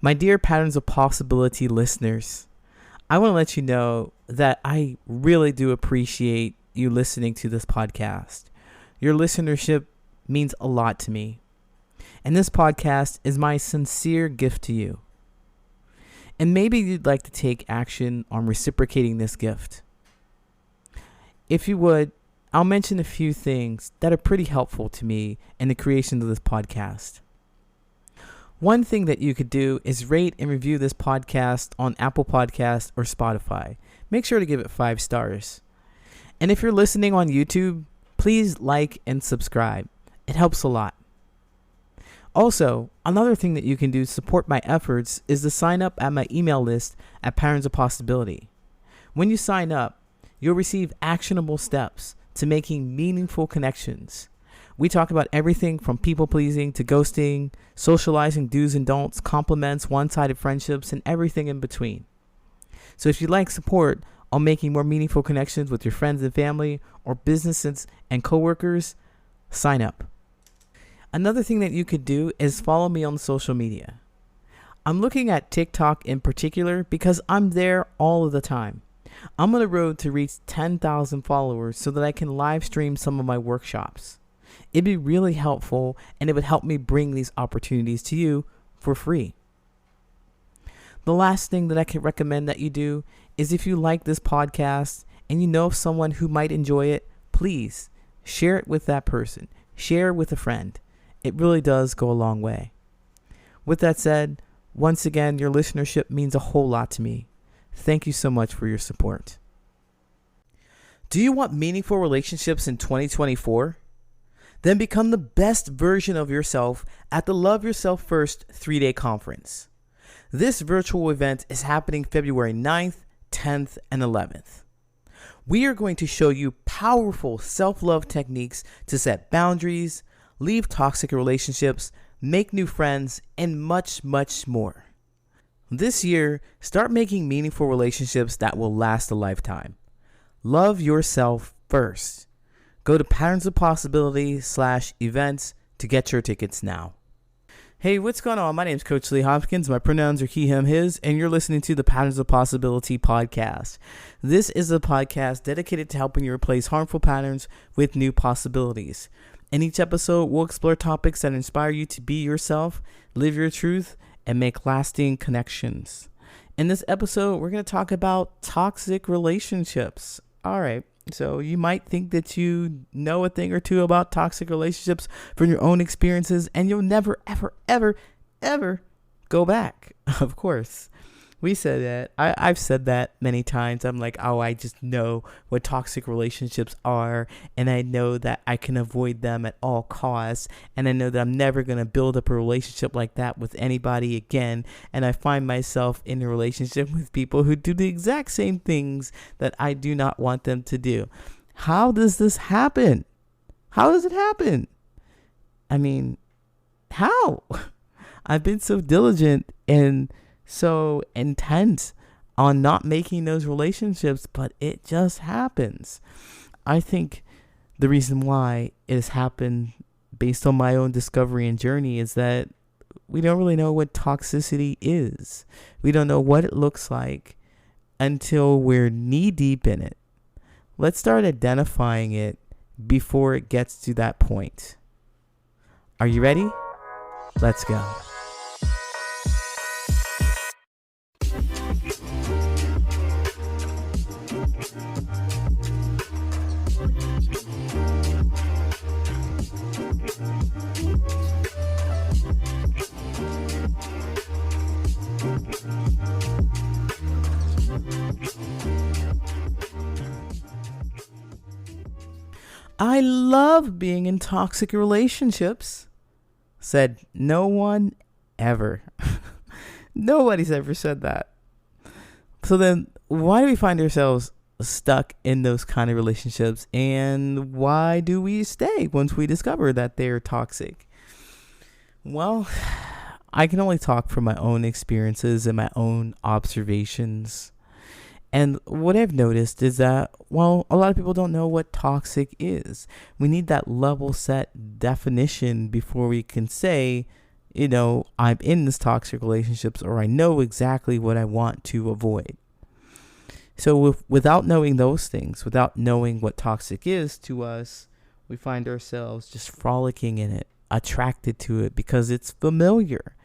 My dear Patterns of Possibility listeners, I want to let you know that I really do appreciate you listening to this podcast. Your listenership means a lot to me. And this podcast is my sincere gift to you. And maybe you'd like to take action on reciprocating this gift. If you would, I'll mention a few things that are pretty helpful to me in the creation of this podcast. One thing that you could do is rate and review this podcast on Apple Podcasts or Spotify. Make sure to give it 5 stars. And if you're listening on YouTube, please like and subscribe. It helps a lot. Also, another thing that you can do to support my efforts is to sign up at my email list at Patterns of Possibility. When you sign up, you'll receive actionable steps to making meaningful connections. We talk about everything from people pleasing to ghosting, socializing do's and don'ts, compliments, one-sided friendships, and everything in between. So if you'd like support on making more meaningful connections with your friends and family or businesses and coworkers, sign up. Another thing that you could do is follow me on social media. I'm looking at TikTok in particular because I'm there all of the time. I'm on the road to reach 10,000 followers so that I can live stream some of my workshops. It'd be really helpful, and it would help me bring these opportunities to you for free. The last thing that I can recommend that you do is if you like this podcast and you know of someone who might enjoy it, please share it with that person. Share it with a friend. It really does go a long way. With that said, once again, your listenership means a whole lot to me. Thank you so much for your support. Do you want meaningful relationships in 2024? Then become the best version of yourself at the Love Yourself First 3-day conference. This virtual event is happening February 9th, 10th, and 11th. We are going to show you powerful self-love techniques to set boundaries, leave toxic relationships, make new friends, and much, much more. This year, start making meaningful relationships that will last a lifetime. Love yourself first. Go to patternsofpossibility/events to get your tickets now. Hey, what's going on? My name is Coach Lee Hopkins. My pronouns are he, him, his, and you're listening to the Patterns of Possibility podcast. This is a podcast dedicated to helping you replace harmful patterns with new possibilities. In each episode, we'll explore topics that inspire you to be yourself, live your truth, and make lasting connections. In this episode, we're going to talk about toxic relationships. All right. So you might think that you know a thing or two about toxic relationships from your own experiences, and you'll never, ever, ever, ever go back. Of course. We said that. I've said that many times. I'm like, oh, I just know what toxic relationships are, and I know that I can avoid them at all costs, and I know that I'm never going to build up a relationship like that with anybody again, and I find myself in a relationship with people who do the exact same things that I do not want them to do. How does this happen? How does it happen? I mean, how? I've been so diligent and so intense on not making those relationships, but it just happens. I think the reason why it has happened based on my own discovery and journey is that we don't really know what toxicity is. We don't know what it looks like until we're knee deep in it. Let's start identifying it before it gets to that point. Are you ready? Let's go. I love being in toxic relationships, said no one ever. Nobody's ever said that. So then why do we find ourselves stuck in those kind of relationships, and why do we stay once we discover that they're toxic? Well, I can only talk from my own experiences and my own observations. And what I've noticed is that, well, a lot of people don't know what toxic is. We need that level set definition before we can say, I'm in this toxic relationships, or I know exactly what I want to avoid. So without knowing those things, without knowing what toxic is to us, we find ourselves just frolicking in it, attracted to it because it's familiar.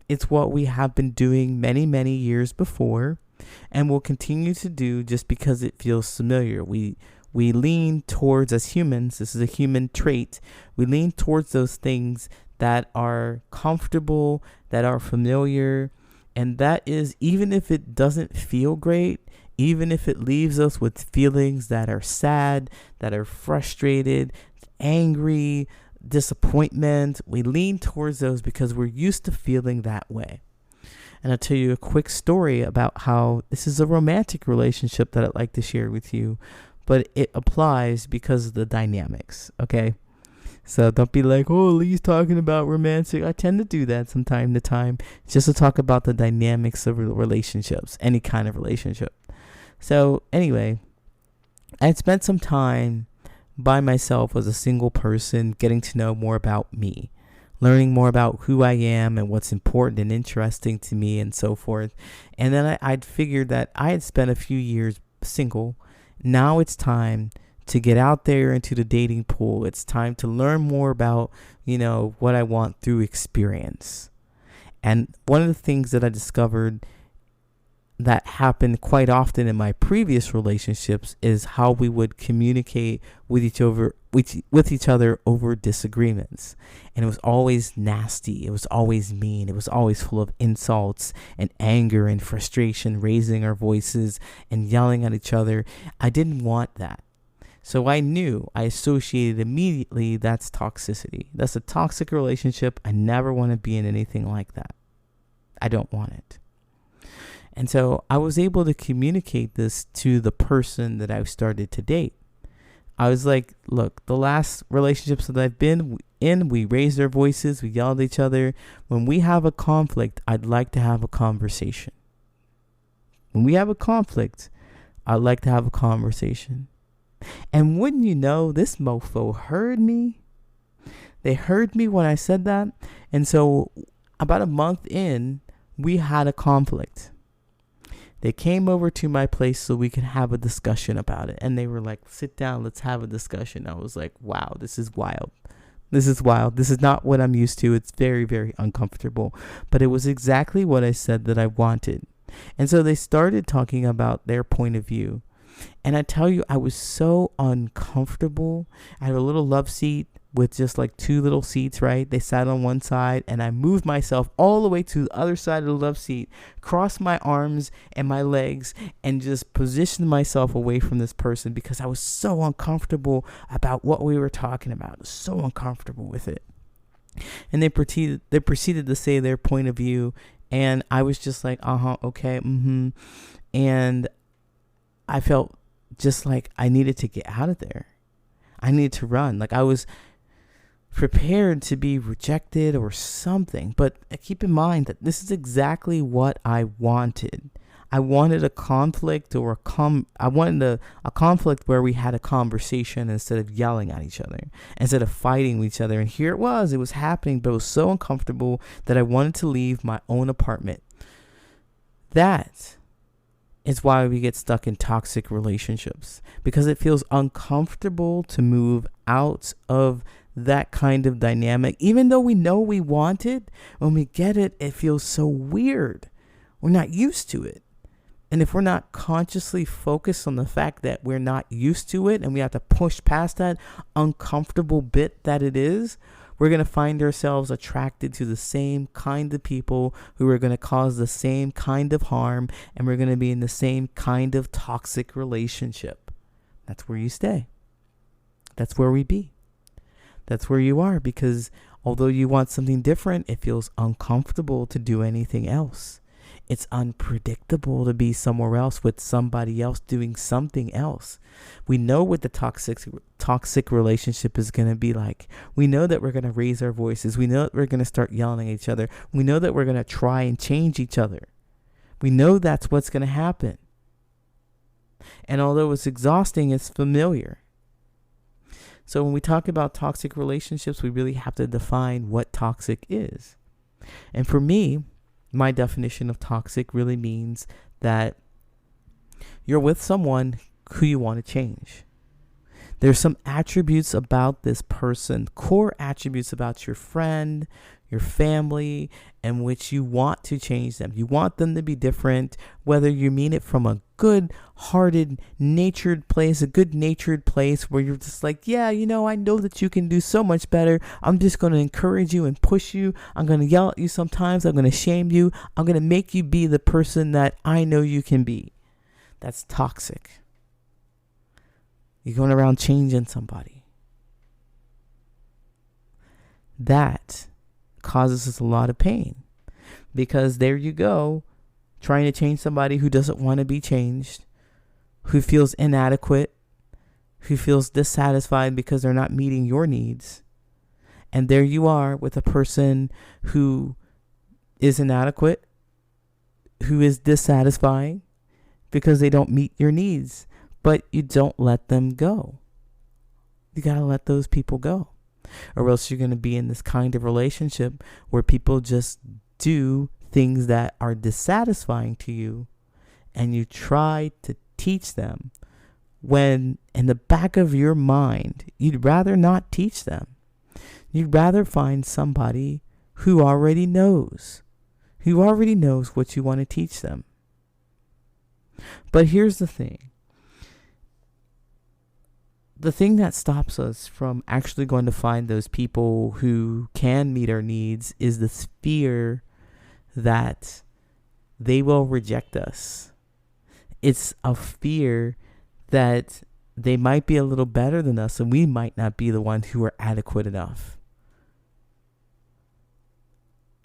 It's what we have been doing many, many years before and will continue to do just because it feels familiar. We lean towards, as humans, this is a human trait, we lean towards those things that are comfortable, that are familiar, and that is, even if it doesn't feel great, even if it leaves us with feelings that are sad, that are frustrated, angry, disappointment, we lean towards those because we're used to feeling that way. And I'll tell you a quick story about how this is a romantic relationship that I'd like to share with you, but it applies because of the dynamics, okay? So don't be like, oh, Lee's talking about romantic. I tend to do that from time to time, just to talk about the dynamics of relationships, any kind of relationship. So anyway, I had spent some time by myself as a single person, getting to know more about me, learning more about who I am and what's important and interesting to me and so forth. And then I'd figured that I had spent a few years single. Now it's time to get out there into the dating pool. It's time to learn more about, what I want through experience. And one of the things that I discovered that happened quite often in my previous relationships is how we would communicate with each other over disagreements. And it was always nasty. It was always mean. It was always full of insults and anger and frustration, raising our voices and yelling at each other. I didn't want that. So I associated immediately that's toxicity. That's a toxic relationship. I never want to be in anything like that. I don't want it. And so I was able to communicate this to the person that I started to date. I was like, look, the last relationships that I've been in, we raised our voices, we yelled at each other. When we have a conflict, I'd like to have a conversation. When we have a conflict, I'd like to have a conversation. And wouldn't you know, this mofo heard me. They heard me when I said that. And so about a month in, we had a conflict. They came over to my place so we could have a discussion about it. And they were like, sit down, let's have a discussion. I was like, wow, this is wild. This is wild. This is not what I'm used to. It's very, very uncomfortable. But it was exactly what I said that I wanted. And so they started talking about their point of view. And I tell you, I was so uncomfortable. I had a little love seat with just like two little seats, right? They sat on one side and I moved myself all the way to the other side of the love seat, crossed my arms and my legs, and just positioned myself away from this person because I was so uncomfortable about what we were talking about. I was so uncomfortable with it. And they proceeded to say their point of view, and I was just like, okay, and I felt just like I needed to get out of there. I needed to run. Like I was prepared to be rejected or something. But keep in mind that this is exactly what I wanted. I wanted a conflict I wanted a conflict where we had a conversation instead of yelling at each other, instead of fighting with each other. And here it was happening, but it was so uncomfortable that I wanted to leave my own apartment. That is why we get stuck in toxic relationships, because it feels uncomfortable to move out of that kind of dynamic. Even though we know we want it, when we get it, it feels so weird. We're not used to it. And if we're not consciously focused on the fact that we're not used to it and we have to push past that uncomfortable bit that it is, we're going to find ourselves attracted to the same kind of people who are going to cause the same kind of harm, and we're going to be in the same kind of toxic relationship. That's where you stay. That's where we be. That's where you are, because although you want something different, it feels uncomfortable to do anything else. It's unpredictable to be somewhere else with somebody else doing something else. We know what the toxic relationship is going to be like. We know that we're going to raise our voices. We know that we're going to start yelling at each other. We know that we're going to try and change each other. We know that's what's going to happen. And although it's exhausting, it's familiar. So when we talk about toxic relationships, we really have to define what toxic is. And for me, my definition of toxic really means that you're with someone who you want to change. There's some attributes about this person, core attributes about your friend, your family, in which you want to change them. You want them to be different, whether you mean it from a good-hearted, natured place, a good-natured place where you're just like, yeah, I know that you can do so much better. I'm just going to encourage you and push you. I'm going to yell at you sometimes. I'm going to shame you. I'm going to make you be the person that I know you can be. That's toxic. You're going around changing somebody. That causes us a lot of pain, because there you go, trying to change somebody who doesn't want to be changed, who feels inadequate, who feels dissatisfied because they're not meeting your needs. And there you are with a person who is inadequate, who is dissatisfying because they don't meet your needs. But you don't let them go. You got to let those people go. Or else you're going to be in this kind of relationship where people just do things that are dissatisfying to you, and you try to teach them when in the back of your mind, you'd rather not teach them. You'd rather find somebody who already knows what you want to teach them. But here's the thing. The thing that stops us from actually going to find those people who can meet our needs is this fear that they will reject us. It's a fear that they might be a little better than us and we might not be the ones who are adequate enough.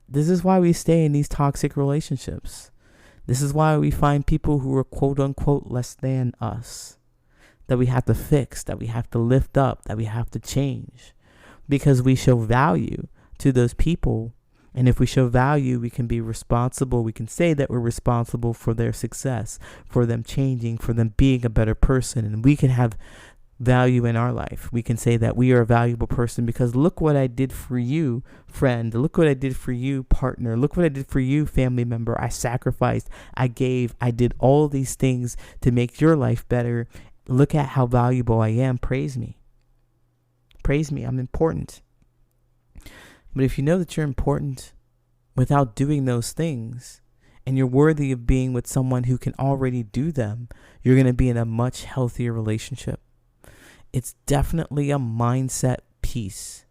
This is why we stay in these toxic relationships. This is why we find people who are quote unquote less than us, that we have to fix, that we have to lift up, that we have to change, because we show value to those people. And if we show value, we can be responsible. We can say that we're responsible for their success, for them changing, for them being a better person. And we can have value in our life. We can say that we are a valuable person because look what I did for you, friend. Look what I did for you, partner. Look what I did for you, family member. I sacrificed, I gave, I did all these things to make your life better. Look at how valuable I am. Praise me. Praise me. I'm important. But if you know that you're important without doing those things, and you're worthy of being with someone who can already do them, you're going to be in a much healthier relationship. It's definitely a mindset piece.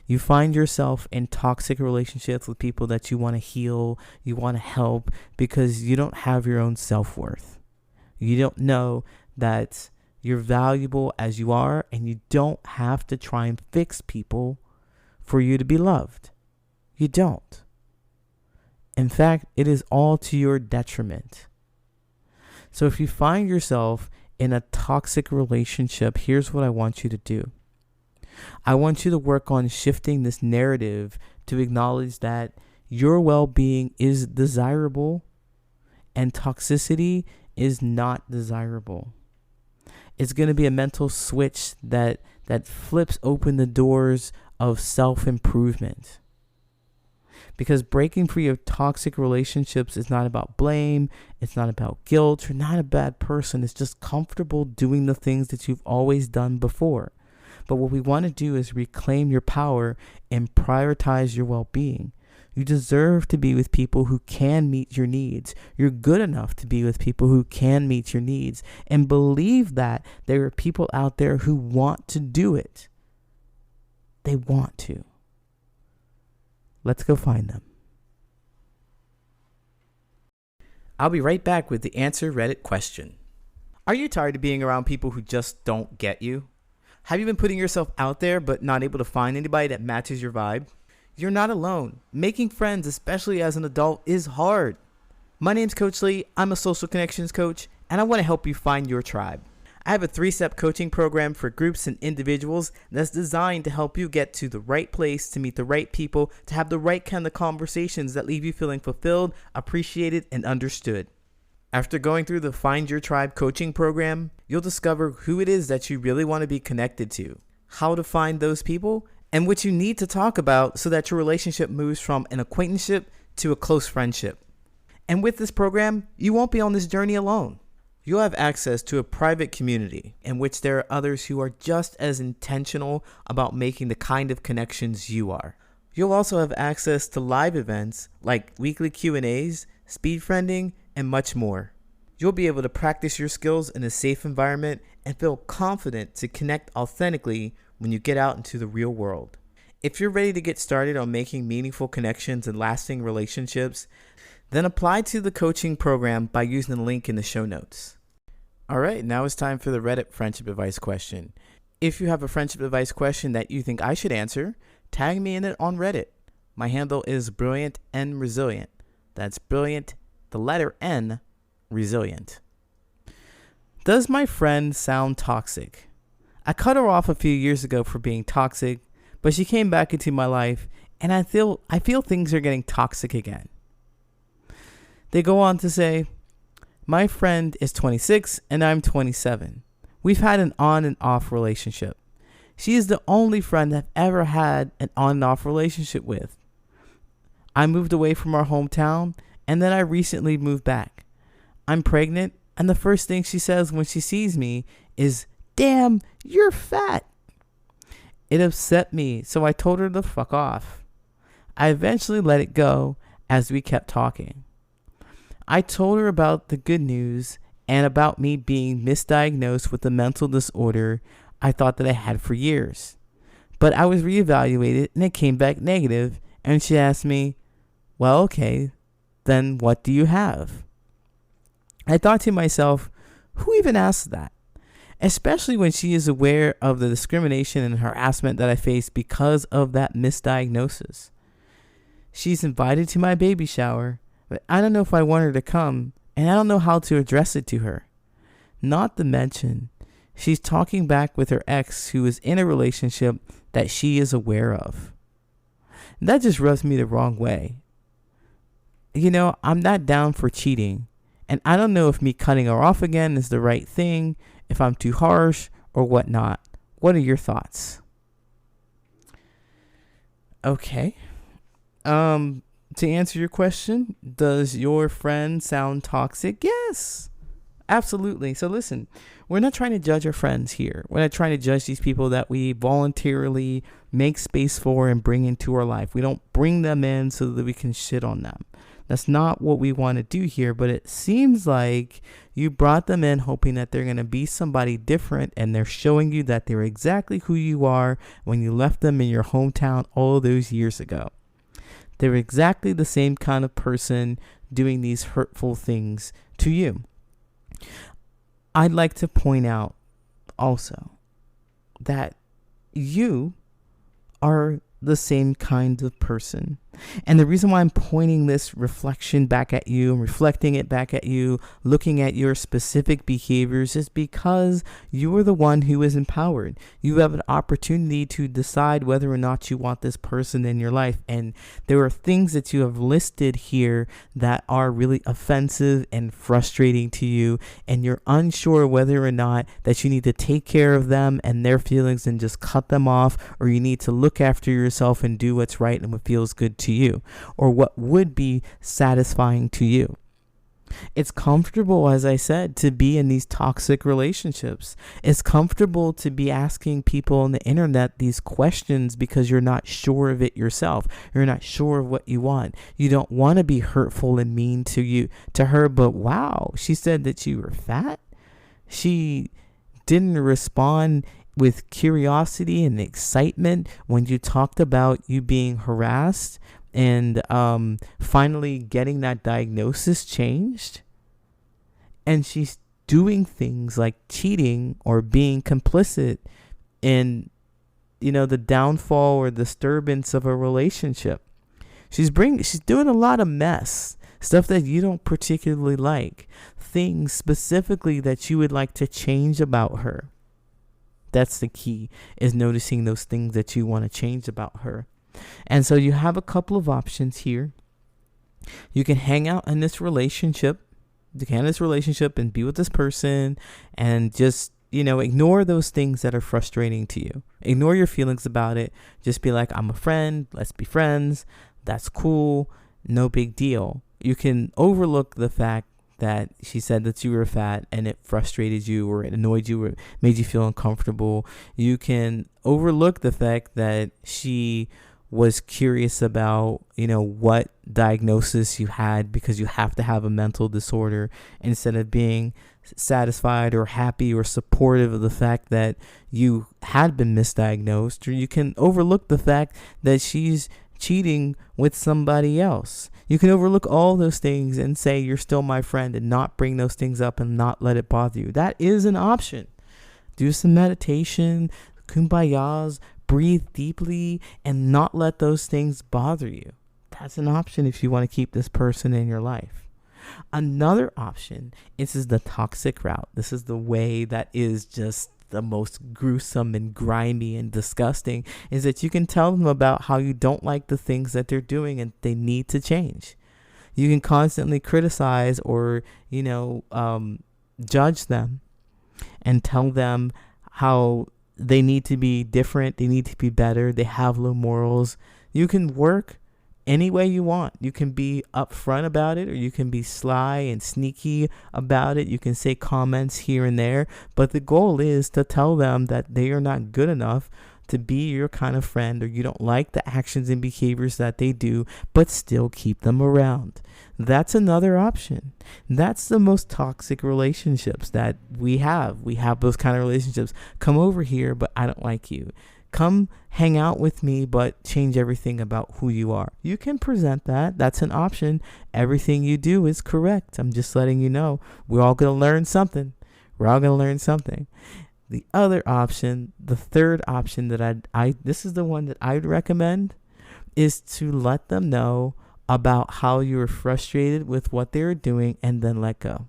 You find yourself in toxic relationships with people that you want to heal, you want to help, because you don't have your own self-worth. You don't know that you're valuable as you are, and you don't have to try and fix people for you to be loved. You don't. In fact, it is all to your detriment. So if you find yourself in a toxic relationship, here's what I want you to do. I want you to work on shifting this narrative to acknowledge that your well-being is desirable and toxicity is not desirable. It's going to be a mental switch that flips open the doors of self-improvement. Because breaking free of toxic relationships is not about blame. It's not about guilt. You're not a bad person. It's just comfortable doing the things that you've always done before. But what we want to do is reclaim your power and prioritize your well-being. You deserve to be with people who can meet your needs. You're good enough to be with people who can meet your needs. And believe that there are people out there who want to do it. They want to. Let's go find them. I'll be right back with the Answer Reddit question. Are you tired of being around people who just don't get you? Have you been putting yourself out there but not able to find anybody that matches your vibe? You're not alone. Making friends, especially as an adult, is hard. My name's Coach Lee. I'm a social connections coach, and I want to help you find your tribe. I have a 3-step coaching program for groups and individuals that's designed to help you get to the right place, to meet the right people, to have the right kind of conversations that leave you feeling fulfilled, appreciated, and understood. After going through the Find Your Tribe coaching program, you'll discover who it is that you really want to be connected to, how to find those people, and what you need to talk about so that your relationship moves from an acquaintanceship to a close friendship. And with this program, you won't be on this journey alone. You'll have access to a private community in which there are others who are just as intentional about making the kind of connections you are. You'll also have access to live events like weekly Q&As, speed friending, and much more. You'll be able to practice your skills in a safe environment and feel confident to connect authentically when you get out into the real world. If you're ready to get started on making meaningful connections and lasting relationships, then apply to the coaching program by using the link in the show notes. All right, now it's time for the Reddit friendship advice question. If you have a friendship advice question that you think I should answer, tag me in it on Reddit. My handle is Brilliant and Resilient. That's Brilliant, the letter N, Resilient. Does my friend sound toxic? I cut her off a few years ago for being toxic, but she came back into my life, and I feel things are getting toxic again. They go on to say, my friend is 26 and I'm 27. We've had an on and off relationship. She is the only friend I've ever had an on and off relationship with. I moved away from our hometown, and then I recently moved back. I'm pregnant, and the first thing she says when she sees me is, "Damn, you're fat." It upset me, so I told her to fuck off. I eventually let it go as we kept talking. I told her about the good news and about me being misdiagnosed with a mental disorder I thought that I had for years. But I was reevaluated and it came back negative, and she asked me, well, okay, then what do you have? I thought to myself, who even asks that? Especially when she is aware of the discrimination and harassment that I faced because of that misdiagnosis. She's invited to my baby shower, but I don't know if I want her to come, and I don't know how to address it to her. Not to mention, she's talking back with her ex who is in a relationship that she is aware of. That just rubs me the wrong way. You know, I'm not down for cheating, and I don't know if me cutting her off again is the right thing, if I'm too harsh or whatnot. What are your thoughts? Okay. To answer your question, does your friend sound toxic? Yes, absolutely. So listen, we're not trying to judge our friends here. We're not trying to judge these people that we voluntarily make space for and bring into our life. We don't bring them in so that we can shit on them. That's not what we want to do here, but it seems like you brought them in hoping that they're going to be somebody different, and they're showing you that they're exactly who you are when you left them in your hometown all those years ago. They're exactly the same kind of person doing these hurtful things to you. I'd like to point out also that you are the same kind of person. And the reason why I'm pointing this reflection back at you and reflecting it back at you, looking at your specific behaviors, is because you are the one who is empowered. You have an opportunity to decide whether or not you want this person in your life. And there are things that you have listed here that are really offensive and frustrating to you, and you're unsure whether or not that you need to take care of them and their feelings and just cut them off, or you need to look after yourself and do what's right and what feels good to you, or what would be satisfying to you. It's comfortable, as I said, to be in these toxic relationships. It's comfortable to be asking people on the internet these questions because you're not sure of it yourself. You're not sure of what you want. You don't want to be hurtful and mean to her, but wow, she said that you were fat. She didn't respond with curiosity and excitement when you talked about you being harassed and finally getting that diagnosis changed. And she's doing things like cheating or being complicit in, the downfall or disturbance of a relationship. She's doing a lot of mess, stuff that you don't particularly like, things specifically that you would like to change about her. That's the key, is noticing those things that you want to change about her. And so you have a couple of options here. You can hang out in this relationship. You can have this relationship and be with this person and just ignore those things that are frustrating to you. Ignore your feelings about it. Just be like, I'm a friend. Let's be friends. That's cool. No big deal. You can overlook the fact that she said that you were fat and it frustrated you or it annoyed you or it made you feel uncomfortable. You can overlook the fact that she was curious about, what diagnosis you had, because you have to have a mental disorder, instead of being satisfied or happy or supportive of the fact that you had been misdiagnosed. Or you can overlook the fact that she's cheating with somebody else. You can overlook all those things and say you're still my friend and not bring those things up and not let it bother you. That is an option. Do some meditation, kumbayas, breathe deeply, and not let those things bother you. That's an option if you want to keep this person in your life. Another option is the toxic route. This is the way that is just the most gruesome and grimy and disgusting, is that you can tell them about how you don't like the things that they're doing and they need to change. You can constantly criticize or, judge them and tell them how they need to be different, they need to be better, they have low morals. You can work any way you want. You can be upfront about it, or you can be sly and sneaky about it. You can say comments here and there, but the goal is to tell them that they are not good enough to be your kind of friend, or you don't like the actions and behaviors that they do, but still keep them around. That's another option. That's the most toxic relationships that we have. We have those kind of relationships. Come over here, but I don't like you. Come hang out with me, but change everything about who you are. You can present that. That's an option. Everything you do is correct. I'm just letting you know. We're all going to learn something. The other option, the third option that this is the one that I'd recommend, is to let them know about how you're frustrated with what they're doing and then let go.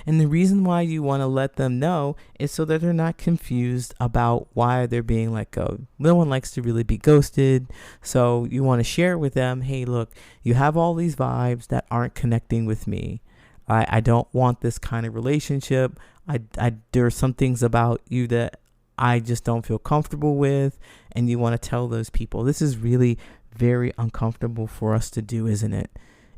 And the reason why you want to let them know is so that they're not confused about why they're being let go. No one likes to really be ghosted. So you want to share with them, hey, look, you have all these vibes that aren't connecting with me. I don't want this kind of relationship. There are some things about you that I just don't feel comfortable with. And you want to tell those people. This is really very uncomfortable for us to do, isn't it?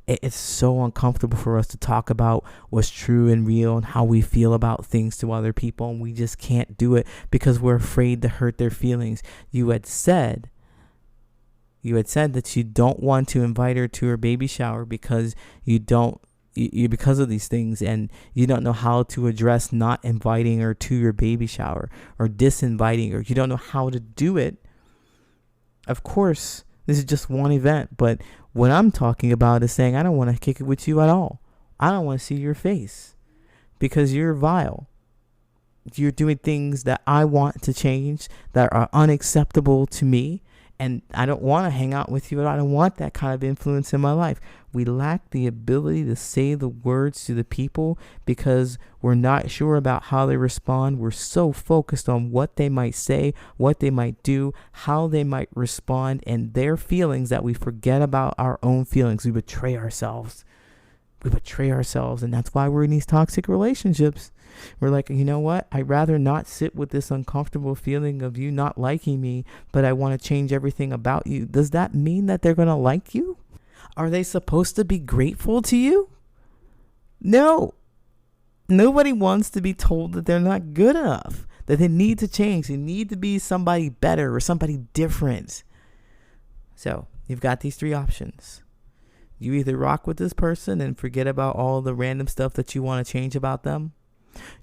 It's so uncomfortable for us to talk about what's true and real and how we feel about things to other people, and we just can't do it because we're afraid to hurt their feelings. You had said that you don't want to invite her to her baby shower because because of these things, and you don't know how to address not inviting her to your baby shower or disinviting her. You don't know how to do it. Of course, this is just one event, but what I'm talking about is saying, I don't want to kick it with you at all. I don't want to see your face because you're vile. You're doing things that I want to change that are unacceptable to me, and I don't want to hang out with you. I don't want that kind of influence in my life. We lack the ability to say the words to the people because we're not sure about how they respond. We're so focused on what they might say, what they might do, how they might respond, and their feelings that we forget about our own feelings. We betray ourselves. And that's why we're in these toxic relationships. We're like, you know what? I'd rather not sit with this uncomfortable feeling of you not liking me, but I want to change everything about you. Does that mean that they're going to like you? Are they supposed to be grateful to you? No. Nobody wants to be told that they're not good enough, that they need to change. They need to be somebody better or somebody different. So you've got these three options. You either rock with this person and forget about all the random stuff that you want to change about them.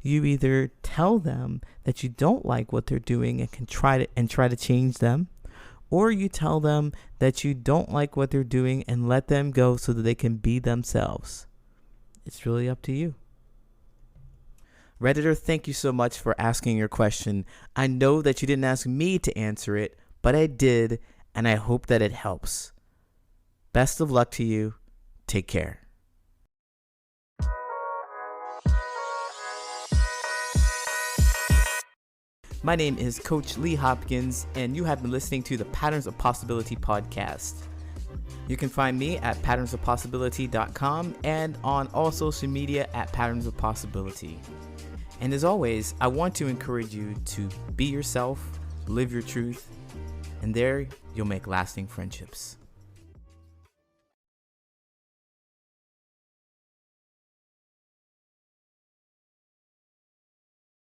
You either tell them that you don't like what they're doing and can try to change them, or you tell them that you don't like what they're doing and let them go so that they can be themselves. It's really up to you. Redditor, thank you so much for asking your question. I know that you didn't ask me to answer it, but I did, and I hope that it helps. Best of luck to you. Take care. My name is Coach Lee Hopkins, and you have been listening to the Patterns of Possibility podcast. You can find me at patternsofpossibility.com and on all social media at Patterns of Possibility. And as always, I want to encourage you to be yourself, live your truth, and there you'll make lasting friendships.